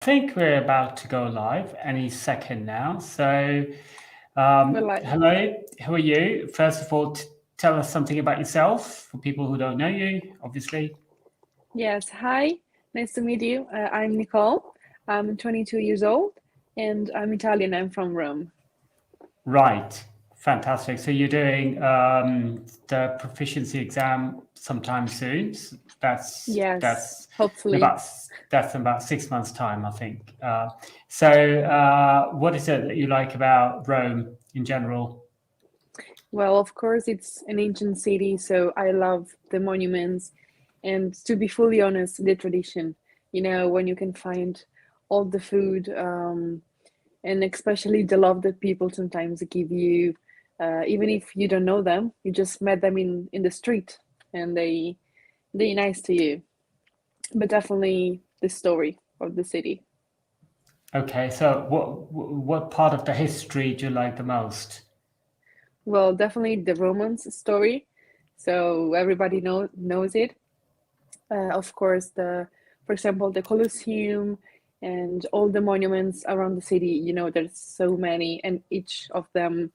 I think we're about to go live any second now. So, Well, hello, how are you? First of all, tell us something about yourself for people who don't know you, obviously. yes, hi, nice to meet you. I'm Nicole. I'm 22 years old and I'm Italian. I'm from Rome. Right, fantastic. So you're doing the proficiency exam sometime soon. Yes, That's in hopefully. about that's in about 6 months' time, I think. What is it that you like about Rome in general? Well, of course, it's an ancient city, so I love the monuments and, to be fully honest, the tradition. When you can find all the food, and especially the love that people sometimes give you, even if you don't know them, you just met them in the street and they're nice to you. But definitely the story of the city. Okay, so what part of the history do you like the most? Well, definitely the Romans story. So everybody knows it. Of course, for example, the Colosseum and all the monuments around the city. There's so many, and each of them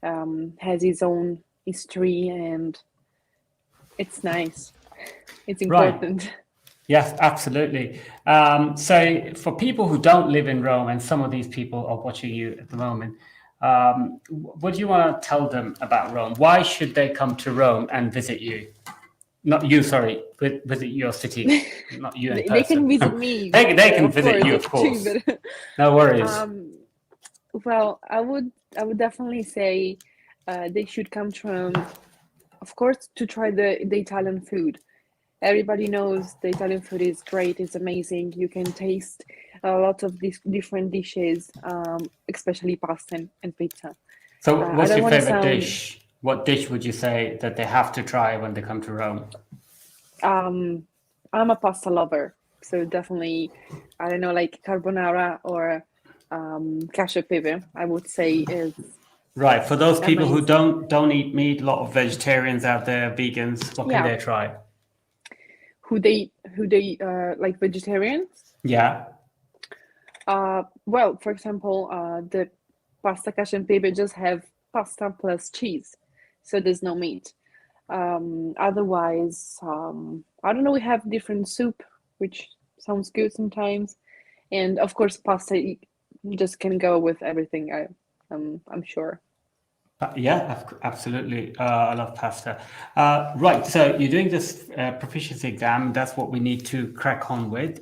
has its own history, and it's nice. It's Right. important. Yes, absolutely. So for people who don't live in Rome, and some of these people are watching you at the moment, what do you want to tell them about Rome? Why should they come to Rome and visit you? Not you, sorry, visit your city, not you in They can person. visit me, They can of visit course, you, of too. course. But No worries. um, well, I would definitely say they should come from, of course, to try the Italian food. Everybody knows the Italian food is great, it's amazing. You can taste a lot of these different dishes, especially pasta and pizza. So, I what's don't your want to favorite sound, dish? What dish would you say that they have to try when they come to Rome? um, I'm a pasta lover, so definitely, I don't know, like carbonara or cacio e pepe, I would say is Right. For those people who amazing. don't eat meat, a lot of vegetarians out there, vegans, what can Yeah, they try? who they like vegetarians. Yeah. Well, for example, the pasta cacio e pepe just have pasta plus cheese, so there's no meat. Otherwise, I don't know. We have different soup, which sounds good sometimes, and of course, pasta just can go with everything. I'm sure. Yeah, absolutely. I love pasta. Right. So you're doing this proficiency exam. That's what we need to crack on with.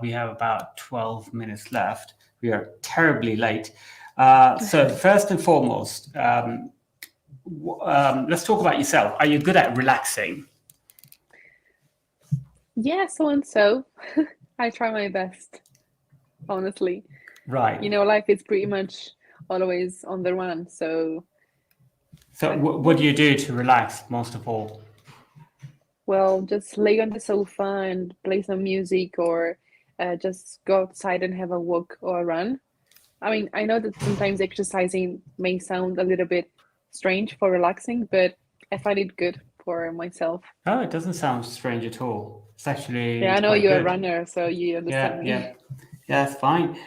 We have about 12 minutes left. We are terribly late. So first and foremost, let's talk about yourself. Are you good at relaxing? Yeah, so and so. I try my best, honestly. Right. Life is pretty much always on the run, so So I, what do you do to relax most of all? well, just lay on the sofa and play some music, or just go outside and have a walk or a run. I mean, I know that sometimes exercising may sound a little bit strange for relaxing, but I find it good for myself. Oh, it doesn't sound strange at all. It's Yeah, actually I know quite you're a good. runner, so you understand Yeah, me. yeah, yeah. It's fine.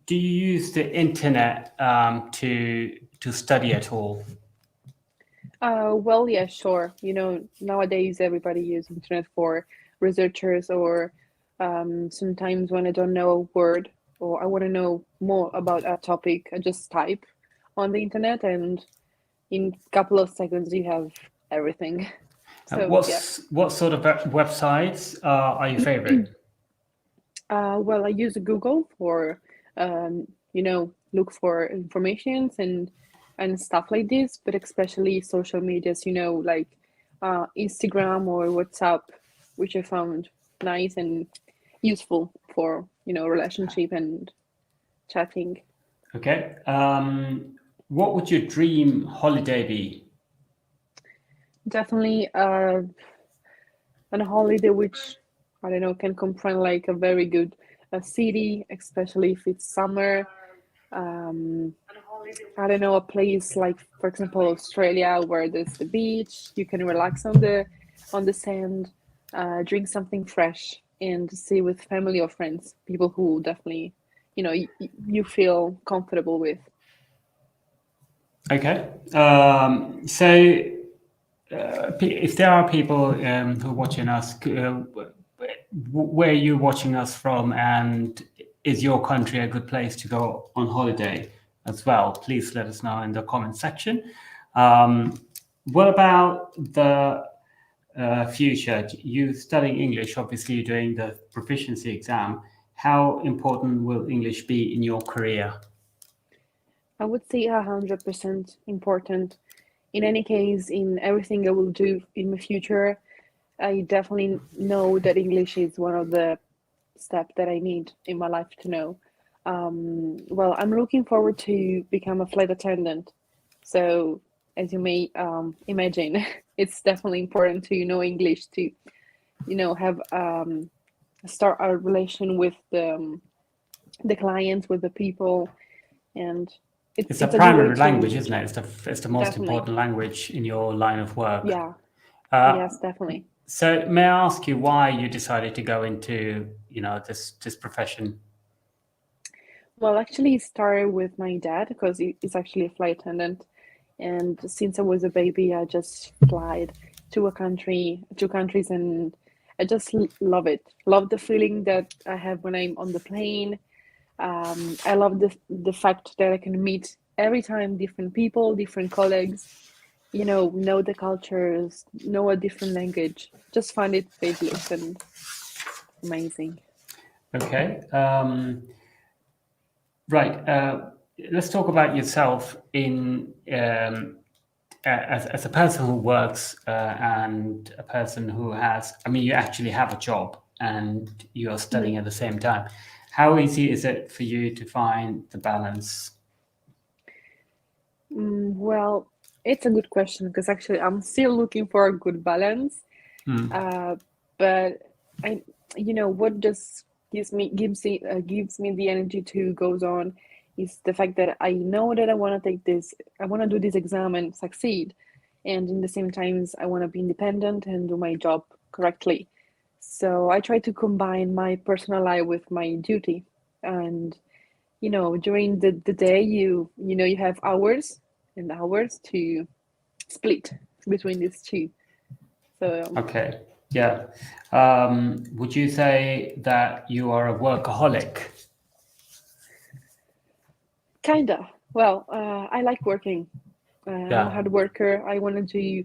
Do you use the internet to study at all? Well, yeah, sure. Nowadays everybody uses internet for researchers, or sometimes when I don't know a word or I want to know more about a topic, I just type on the internet, and in a couple of seconds you have everything. So yeah. What sort of websites are your favorite? Well, I use Google for look for informations and stuff like this, but especially social medias, like Instagram or WhatsApp, which I found nice and useful for relationship and chatting. Okay. What would your dream holiday be? Definitely on a holiday which I don't know can comprehend like a very good city, especially if it's summer. Um, I don't know, a place like, for example, Australia, where there's the beach, you can relax on the sand, drink something fresh, and stay with family or friends, people who definitely, you feel comfortable with. Okay. So if there are people who are watching us, where are you watching us from, and is your country a good place to go on holiday as well? Please let us know in the comment section. What about the future? You studying English, obviously you're doing the proficiency exam. How important will English be in your career? I would say 100% important. In any case, in everything I will do in the future, I definitely know that English is one of the steps that I need in my life to know. Well, I'm looking forward to become a flight attendant. So, as you may imagine, it's definitely important to know English to, have start a relation with the clients, with the people, and It's a it's a good way primary to language, isn't it? It's the most definitely, important language in your line of work. yeah, Uh, yes, definitely. so may I ask you why you decided to go into, this profession? Well, actually, it started with my dad because he's actually a flight attendant, and since I was a baby, I just flied to two countries, and I just love it. Love the feeling that I have when I'm on the plane. I love the fact that I can meet every time different people, different colleagues. Know the cultures, know a different language. Just find it fabulous and amazing. Okay. Right. Let's talk about yourself as a person who works and a person who has. I mean, you actually have a job and you are studying at the same time. How easy is it for you to find the balance? Well, it's a good question because actually I'm still looking for a good balance. But I, what just gives me the energy to goes on is the fact that I know that I want to do this exam and succeed, and in the same times I want to be independent and do my job correctly. So I try to combine my personal life with my duty, and during the day you have hours and hours to split between these two. So Okay. Yeah. Would you say that you are a workaholic? kinda. Well, I like working. I'm a Yeah. hard worker. I want to do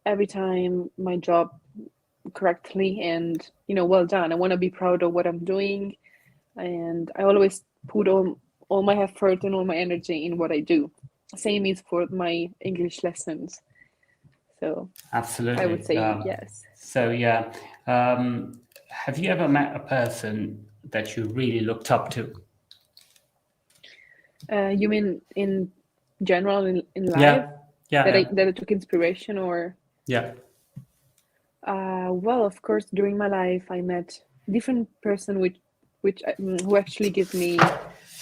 every time my job correctly and well done. I want to be proud of what I'm doing, and I always put all my effort and all my energy in what I do. Same is for my English lessons. So I would Absolutely. say yes. So yeah, have you ever met a person that you really looked up to? You mean in general in life Yeah, yeah, yeah, that I took inspiration or? yeah. Well, of course, during my life, I met different person which who actually give me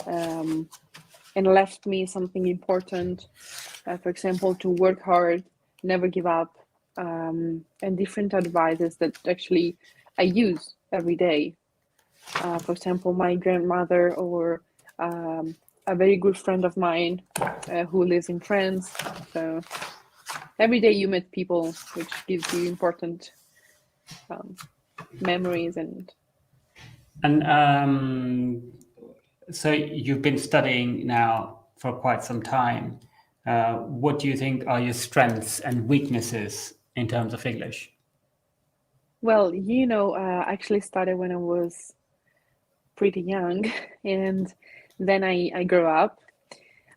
um, and left me something important. For example, to work hard, never give up, and different advices that actually I use every day. For example, my grandmother or a very good friend of mine who lives in France. So every day you meet people which gives you important um, memories and And so you've been studying now for quite some time. What do you think are your strengths and weaknesses in terms of English? well, I actually started when I was pretty young, and then I grew up.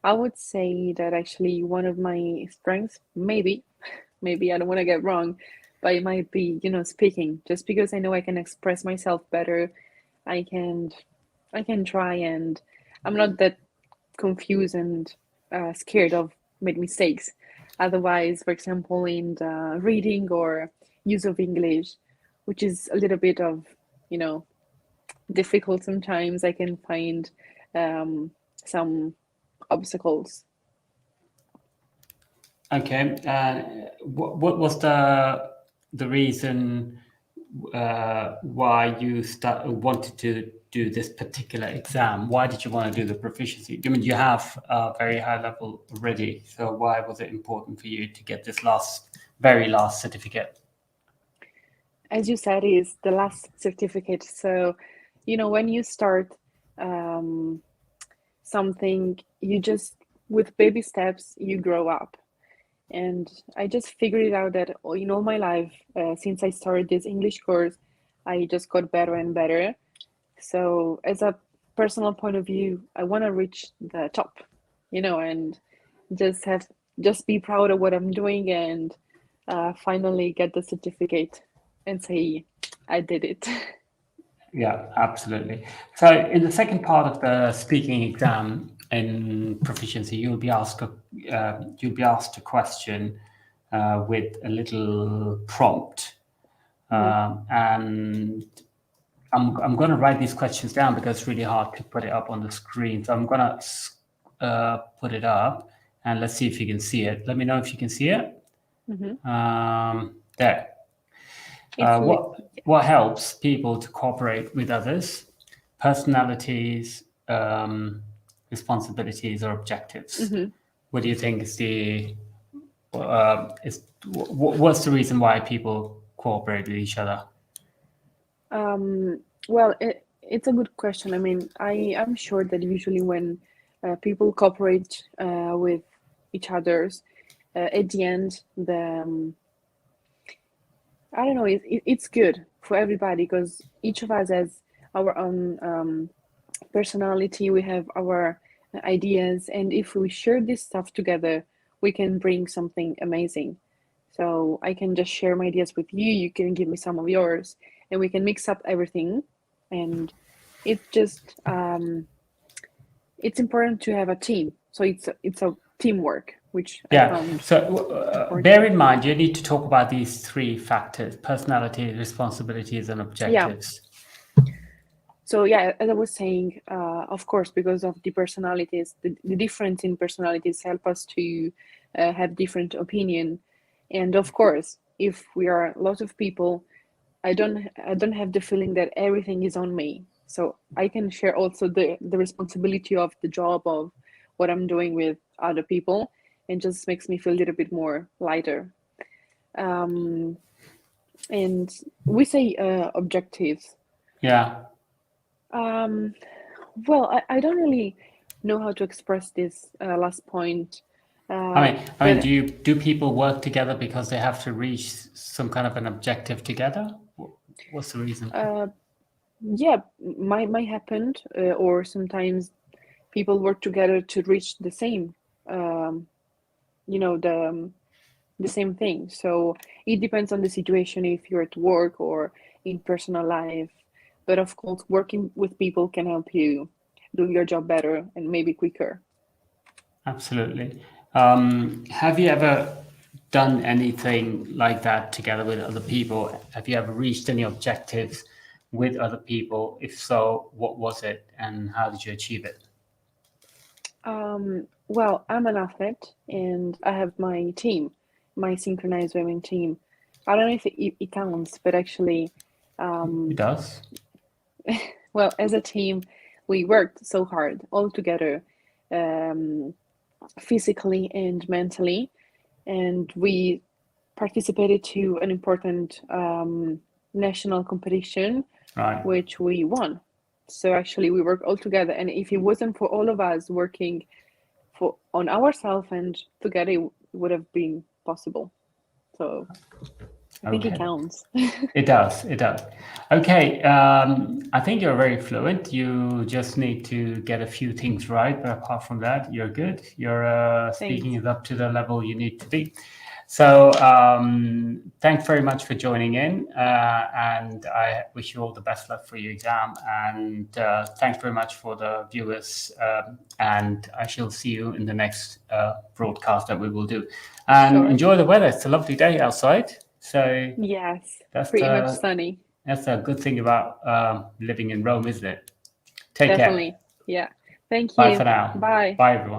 I would say that actually one of my strengths, maybe I don't want to get wrong, but it might be, speaking. Just because I know I can express myself better, I can, I can try, and I'm not that confused and scared of make mistakes. Otherwise, for example, in the reading or use of English, which is a little bit of, you know, difficult sometimes, I can find some obstacles. Okay. What was the reason why you wanted to do this particular exam. Why did you want to do the proficiency? I mean, you have a very high level already, so why was it important for you to get this very last certificate? As you said, is the last certificate. So, when you start something, you just, with baby steps, you grow up. And I just figured it out that in all my life, since I started this English course, I just got better and better. So as a personal point of view, I want to reach the top, and just be proud of what I'm doing, and finally get the certificate and say I did it. Yeah, absolutely. So in the second part of the speaking exam in proficiency, you'll be asked a question with a little prompt, and I'm going to write these questions down because it's really hard to put it up on the screen. So I'm going to put it up, and let's see if you can see it. Let me know if you can see it. There. What helps people to cooperate with others? Personalities, responsibilities, or objectives? What do you think is what's the reason why people cooperate with each other? Well, it's a good question. I mean, I'm sure that usually when people cooperate with each others, at the end, I don't know, it's good for everybody because each of us has our own personality, we have our ideas, and if we share this stuff together, we can bring something amazing. So I can just share my ideas with you, you can give me some of yours, and we can mix up everything. And it's just it's important to have a team. So it's a teamwork, which I found. So bear in mind, you need to talk about these three factors: personality, responsibilities, and objectives. So yeah, as I was saying, of course, because of the personalities, the difference in personalities help us to have different opinion. And of course, if we are a lot of people, I don't have the feeling that everything is on me. So I can share also the responsibility of the job of what I'm doing with other people, and just makes me feel a little bit more lighter. And we say objectives. Yeah. Well, I don't really know how to express this last point. I mean, do people work together because they have to reach some kind of an objective together? What's the reason? Yeah, might happen, or sometimes people work together to reach the same, the same thing. So it depends on the situation, if you're at work or in personal life. But of course, working with people can help you do your job better and maybe quicker. Absolutely. Have you ever done anything like that together with other people? Have you ever reached any objectives with other people? If so, what was it and how did you achieve it? Well, I'm an athlete and I have my team, my synchronized women team. I don't know if it counts, but actually, It does. well, as a team, we worked so hard all together, physically and mentally, and we participated to an important national competition, Right. which we won. So actually, we worked all together, and if it wasn't for all of us working on ourselves and together, it would have been possible. So I think it counts. It does. It does. Okay. I think you're very fluent. You just need to get a few things right. But apart from that, you're good. Your speaking is up to the level you need to be. So thanks very much for joining in. And I wish you all the best luck for your exam. And thanks very much for the viewers. And I shall see you in the next broadcast that we will do. And enjoy the weather. It's a lovely day outside. So yes, that's pretty much sunny. That's a good thing about living in Rome, isn't it? Take Definitely. care. Yeah. Thank you. Bye for now. Bye. Bye, everyone.